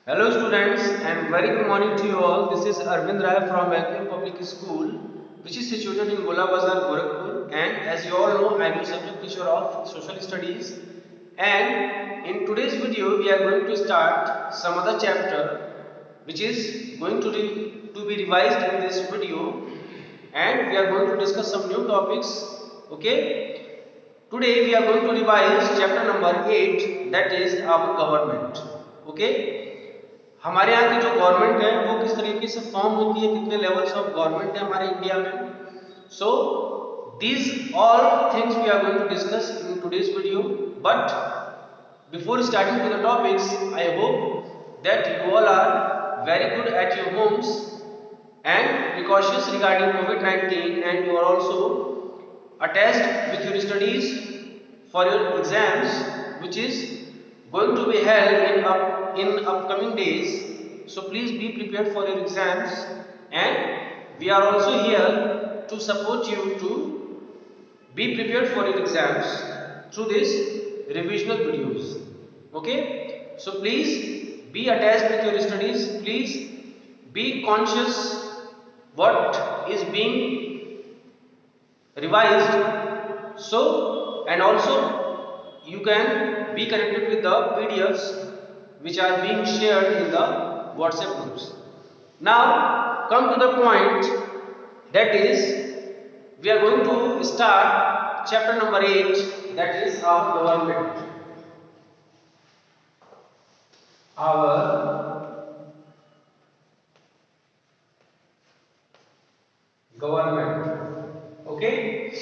Hello students and very good morning to you all. This is Arvind Rai from Bangalore Public School which is situated in Gola Bazar, Gorakhpur, and as you all know I am the subject teacher of social studies, and in today's video we are going to start some other chapter which is going to be revised in this video, and we are going to discuss some new topics. Okay, today we are going to revise chapter number 8, that is our government. Okay, हमारे यहाँ की जो government है वो किस तरीके से form होती है, कितने लेवल्स ऑफ गवर्नमेंट है हमारे इंडिया में. सो these all things we are going to discuss in today's video, but before starting to the topics I hope that you all are very good at your homes and precautious regarding COVID-19, and you are also attached with your studies for your exams which is going to be held in upcoming days. So please be prepared for your exams, and we are also here to support you to be prepared for your exams through this revisional videos. Okay, so please be attached with your studies, please be conscious what is being revised. So, and also you can be connected with the PDFs which are being shared in the WhatsApp groups. Now come to the point, that is we are going to start chapter number 8, that is our government. Our government. Okay,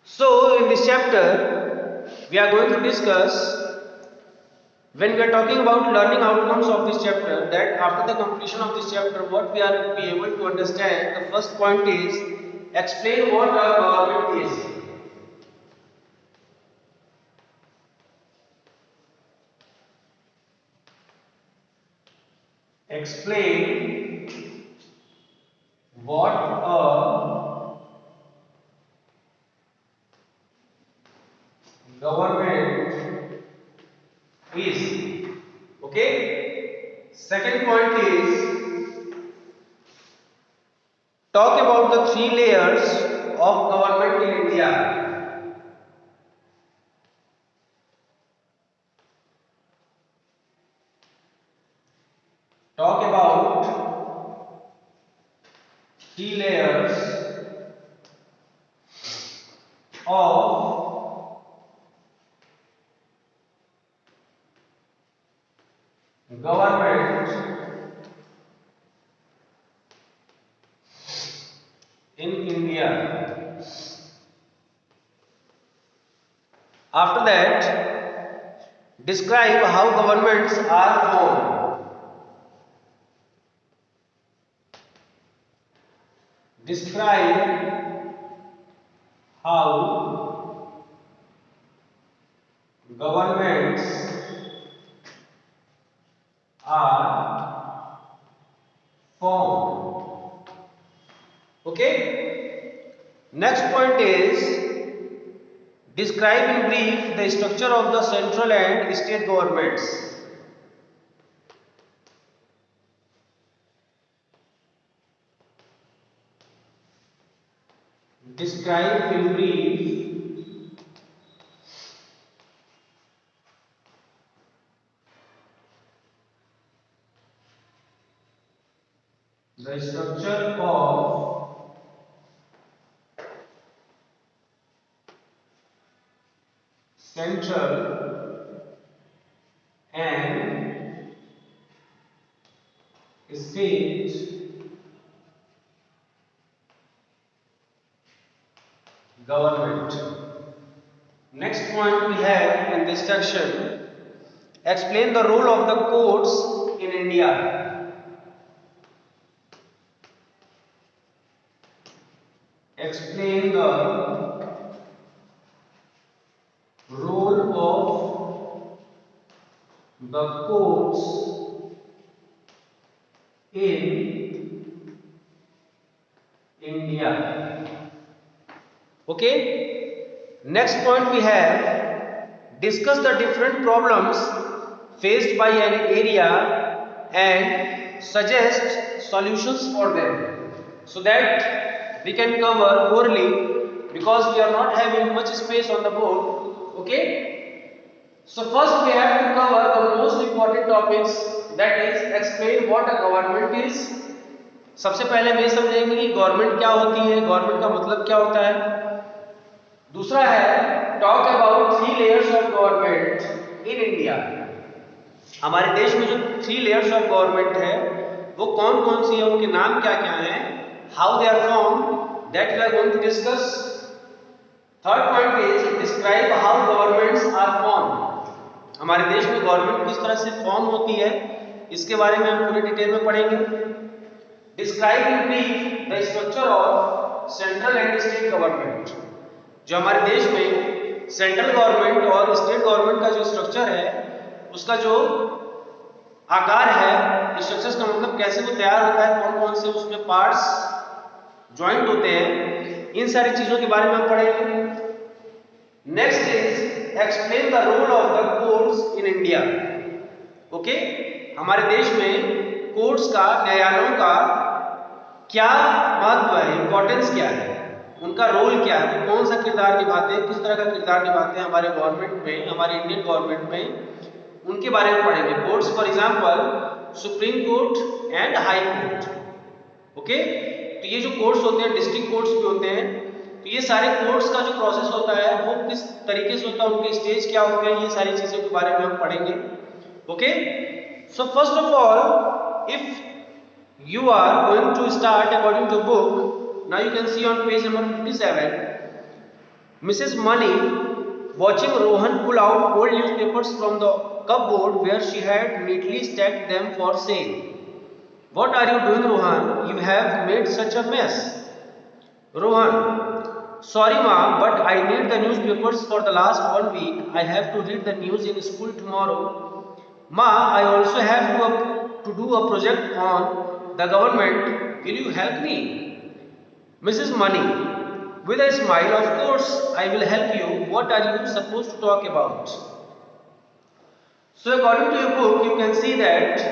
so in this chapter we are going to discuss, when we are talking about learning outcomes of this chapter, that after the completion of this chapter what we are be able to understand, the first point is explain what a government is. Explain what a government is. Okay, second point is talk about the three layers of government in India. Talk about three layers of government in India. After that, describe how governments are formed. Describe how governments are formed. Okay. Next point is describe in brief the structure of the central and state governments. Describe in brief the structure of central and state government. Next point we have in this section, explain the role of the courts in India. Explain the role of the courts in India. Okay. Next point we have discuss the different problems faced by an area and suggest solutions for them, so that we can cover orally, because we are not having much space on the board. Okay, so first we have to cover the most important topics, that is explain what a government is. सबसे पहले हम ये समझेंगे कि government क्या होती है, government का मतलब क्या होता है। दूसरा है talk about 3 layers of government in India. हमारे देश में जो 3 लेयर्स ऑफ गवर्नमेंट है वो कौन कौन सी है, उनके नाम क्या क्या हैं, how they are form, that we are going to discuss. Third point is describe how governments are form. हमारे देश में गवर्नमेंट किस तरह से फॉर्म होती है, इसके बारे में हम पूरी डिटेल में पढ़ेंगे। Describe in brief the structure of central and state government. जो हमारे देश में सेंट्रल गवर्नमेंट और स्टेट गवर्नमेंट का जो स्ट्रक्चर है, उसका जो आकार है, स्ट्रक्चर्स का मतलब कैसे वो तैयार होता है, कौन कौन से उसमें पार्ट्स ज्वाइंट होते हैं, इन सारी चीजों के बारे में हम पढ़ेंगे। Next is explain the role of the courts in India. Okay, हमारे देश में कोर्ट्स का, न्यायालयों का क्या महत्व है, इंपॉर्टेंस क्या है, उनका रोल क्या है, कौन सा किरदार निभाते हैं, किस तरह का किरदार निभाते हैं हमारे गवर्नमेंट में, हमारे इंडियन गवर्नमेंट में, उनके बारे में पढ़ेंगे। Courts for example supreme court and high court. Okay, तो ये जो कोर्ट्स होते हैं, डिस्ट्रिक्ट कोर्ट्स भी होते हैं, तो ये सारे कोर्ट्स का जो प्रोसेस होता है वो किस तरीके से होता है, उनके स्टेज क्या होते हैं, ये सारी चीजों के बारे में हम पढ़ेंगे। Okay, so first of all, if you are going to start according to book, now you can see on page number 57, Mrs. Money watching Rohan pull out old newspapers from the cupboard where she had neatly stacked them for sale. What are you doing, Rohan? You have made such a mess. Rohan: sorry ma, but I need the newspapers for the last 1 week. I have to read the news in school tomorrow. Ma, I also have to do a project on the government. Will you help me? Mrs. Money with a smile: of course I will help you. What are you supposed to talk about? So according to your book, you can see that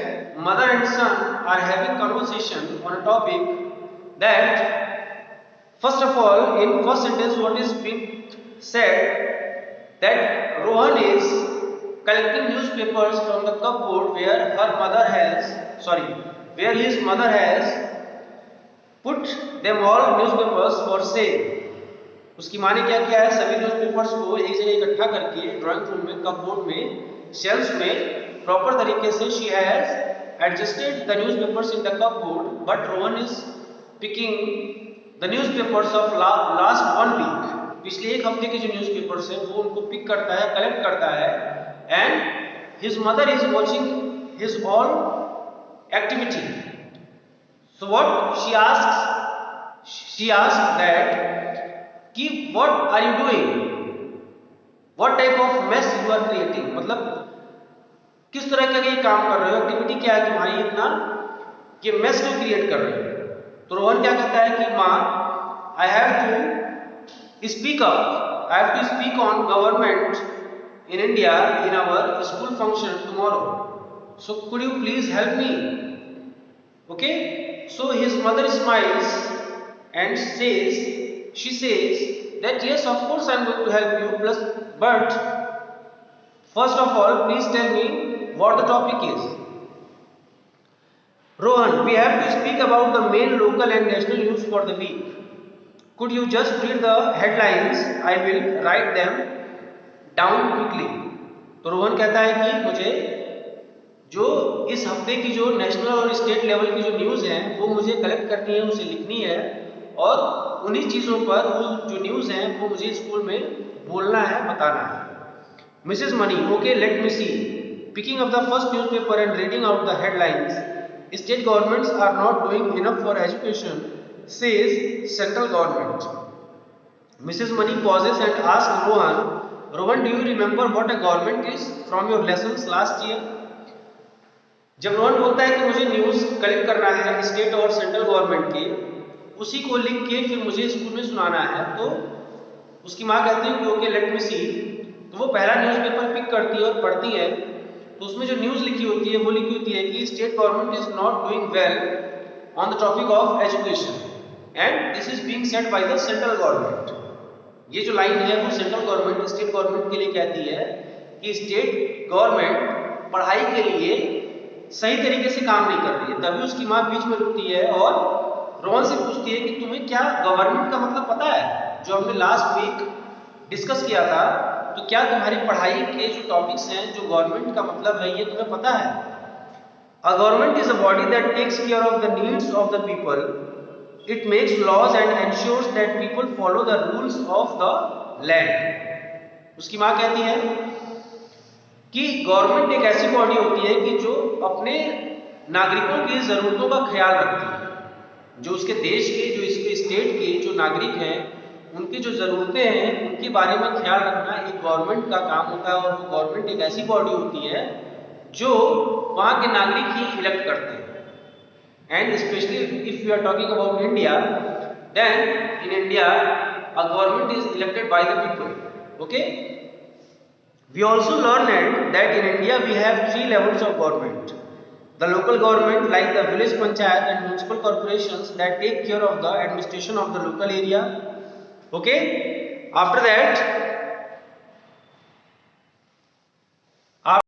mother and son are having conversation on a topic that, first of all, in first sentence what is being said, that Rohan is collecting newspapers from the cupboard where where his mother has put them all newspapers for sale. उसकी माँ ने क्या किया है, सभी newspapers को एक जगह इकट्ठा करके ड्राइंग रूम में, कपबोर्ड में, शेल्फ्स में प्रॉपर तरीके से she has adjusted the newspapers in the cupboard, but Rohan is picking the newspapers of last 1 week. पिछले एक हफ्ते के जो न्यूज़पेपर्स हैं वो उनको पिक करता है, कलेक्ट करता है, and his mother is watching his all activity. So what she asked that कि what are you doing, what type of mess you are creating, मतलब किस तरह का ये काम कर रहे हो, एक्टिविटी क्या है तुम्हारी, इतना कि मेस क्यों क्रिएट कर रहे हो। तो रोहन क्या कहता है कि माँ, I have to speak on government in India in our school function tomorrow. So could you please help me? Okay, so his mother smiles and she says that yes, of course I am going to help you, but first of all please tell me what the topic is. Rohan, we have to speak about the main local and national news for the week. Could you just read the headlines? I will write them down quickly. तो रोहन कहता है कि मुझे जो इस हफ्ते की जो नेशनल और स्टेट लेवल की जो न्यूज़ हैं वो मुझे कलेक्ट करनी है, उसे लिखनी है, और उन्हीं चीज़ों पर वो जो न्यूज़ हैं वो मुझे स्कूल में बोलना है, बताना है। Mrs Money: okay, let me see. Picking up the first newspaper and reading out the headlines: state governments are not doing enough for education, says central government. Mrs. Money pauses and asks Rohan, do you remember what a government is from your lessons last year? जब रोहन बोलता है कि मुझे news collect करना है state और central government की, उसी को लिख के फिर मुझे स्कूल में सुनाना है, तो उसकी माँ कहती है कि ओके लेट मी सी। तो वो पहला न्यूज़पेपर पिक करती है और पढ़ती है, तो उसमें जो न्यूज लिखी होती है वो लिखी होती है कि state government is not doing well on the topic of education and this is being said by the central government. ये जो लाइन है वो सेंट्रल गवर्नमेंट स्टेट गवर्नमेंट के लिए कहती है कि स्टेट गवर्नमेंट पढ़ाई के लिए सही तरीके से काम नहीं कर रही है। तभी उसकी माँ बीच में रुकती है और रोहन से पूछती है कि तुम्हें क्या गवर्नमेंट का मतलब पता है, जो हमने लास्ट वीक डिस्कस किया था, तो क्या तुम्हारी पढ़ाई के जो टॉपिक्स हैं जो गवर्नमेंट का मतलब है ये तुम्हें पता है? A government is a body that takes care of the needs of the people, it makes laws and ensures that people follow the rules of the land. उसकी माँ कहती है कि गवर्नमेंट एक ऐसी बॉडी होती है कि जो अपने नागरिकों की जरूरतों का ख्याल रखती है, जो उसके देश के, जो इसके स्टेट के जो नागरिक हैं उनकी जो ज़रूरतें हैं उनके बारे में ख्याल रखना एक गवर्नमेंट का काम होता है। और वो गवर्नमेंट एक ऐसी बॉडी होती है जो वहाँ के नागरिक ही इलेक्ट करते हैं। And specially if you are talking about India, then in India a government is elected by the people. Okay, we also learned that in India we have 3 levels of government: the local government like the village panchayat and municipal corporations that take care of the administration of the local area. Okay, after that